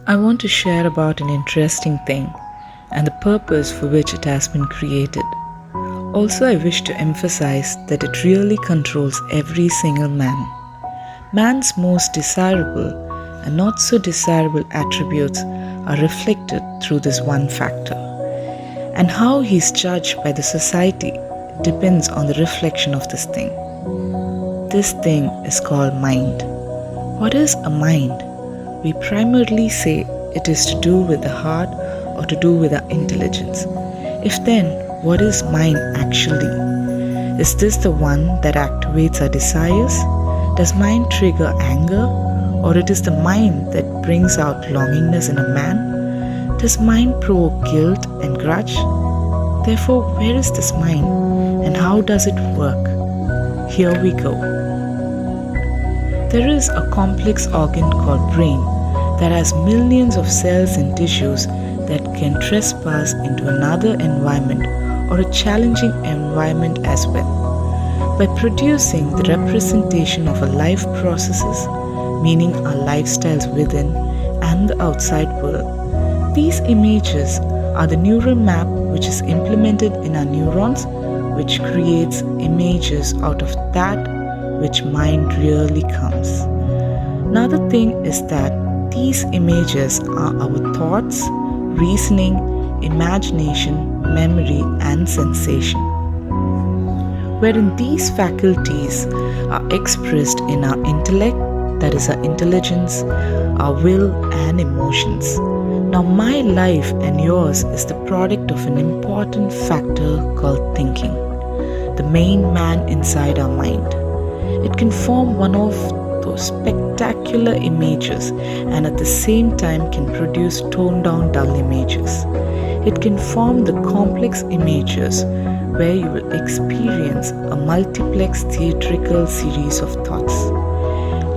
I want to share about an interesting thing and the purpose for which it has been created. Also, I wish to emphasize that it really controls every single man. Man's most desirable and not so desirable attributes are reflected through this one factor. And how he is judged by the society depends on the reflection of this thing. This thing is called mind. What is a mind? We primarily say it is to do with the heart or to do with our intelligence. If then, what is mind actually? Is this the one that activates our desires? Does mind trigger anger? Or it is the mind that brings out longingness in a man? Does mind provoke guilt and grudge? Therefore, where is this mind and how does it work? Here we go. There is a complex organ called brain that has millions of cells and tissues that can trespass into another environment or a challenging environment as well. By producing the representation of our life processes, meaning our lifestyles within and the outside world, these images are the neural map which is implemented in our neurons, which creates images out of that which mind really comes. Another thing is that these images are our thoughts, reasoning, imagination, memory, and sensation, wherein these faculties are expressed in our intellect, that is, our intelligence, our will, and emotions. Now, my life and yours is the product of an important factor called thinking, the main man inside our mind. It can form one of those spectacular images and at the same time can produce toned down dull images. It can form the complex images where you will experience a multiplex theatrical series of thoughts.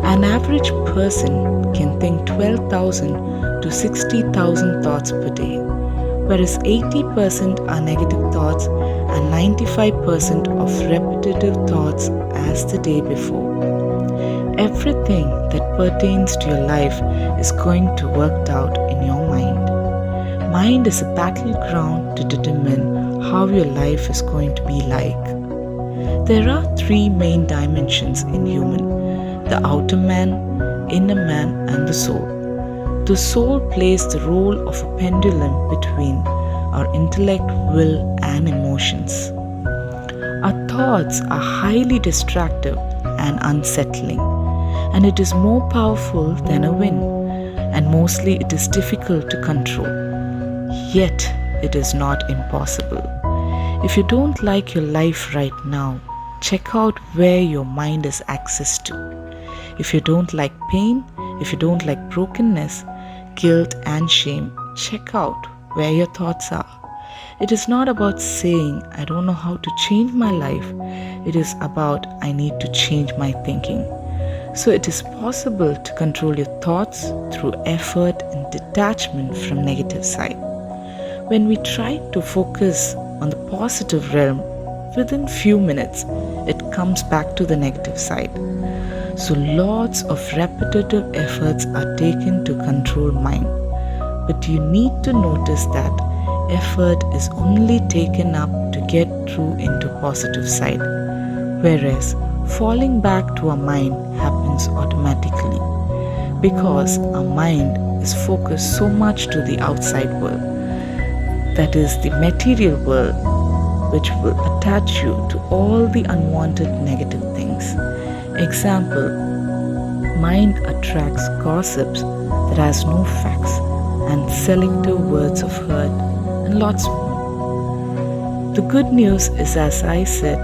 An average person can think 12,000 to 60,000 thoughts per day, whereas 80% are negative thoughts and 95% of repetitive thoughts as the day before. Everything that pertains to your life is going to work out in your mind. Mind is a battleground to determine how your life is going to be like. There are three main dimensions in human: the outer man, inner man, and the soul. The soul plays the role of a pendulum between our intellect, will, and emotions. Our thoughts are highly distractive and unsettling, and it is more powerful than a wind, and mostly it is difficult to control. Yet, it is not impossible. If you don't like your life right now, check out where your mind has access to. If you don't like pain, if you don't like brokenness, guilt, and shame, check out where your thoughts are. It is not about saying, I don't know how to change my life. It is about, I need to change my thinking. So it is possible to control your thoughts through effort and detachment from negative side. When we try to focus on the positive realm, within few minutes, it comes back to the negative side. So lots of repetitive efforts are taken to control mind. But you need to notice that effort is only taken up to get through into positive side, whereas falling back to our mind happens automatically because our mind is focused so much to the outside world, that is the material world, which will attach you to all the unwanted negative things. Example, mind attracts gossips that has no facts and selective words of hurt and lots more. The good news is, as I said,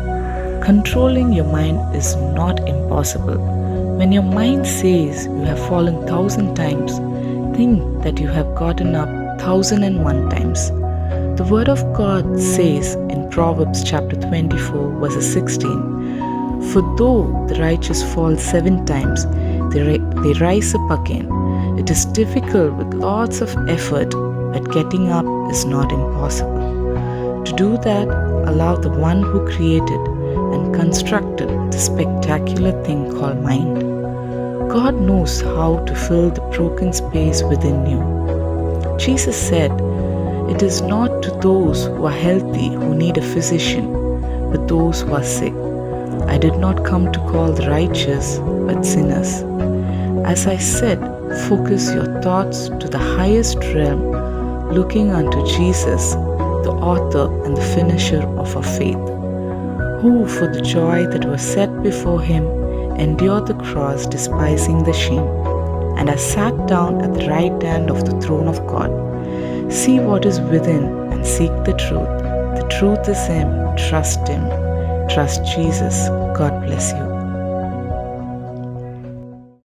controlling your mind is not impossible. When your mind says you have fallen 1,000 times, think that you have gotten up 1,001 times. The word of God says in Proverbs chapter 24 verse 16, "For though the righteous fall 7 times, they rise up again. It is difficult with lots of effort, but getting up is not impossible." To do that, allow the one who created and constructed the spectacular thing called mind. God knows how to fill the broken space within you. Jesus said, "It is not to those who are healthy who need a physician, but those who are sick. I did not come to call the righteous, but sinners." As I said, focus your thoughts to the highest realm, looking unto Jesus, the author and the finisher of our faith, who for the joy that was set before him endured the cross, despising the shame, and has sat down at the right hand of the throne of God. See what is within and seek the truth. The truth is Him. Trust Him. Trust Jesus. God bless you.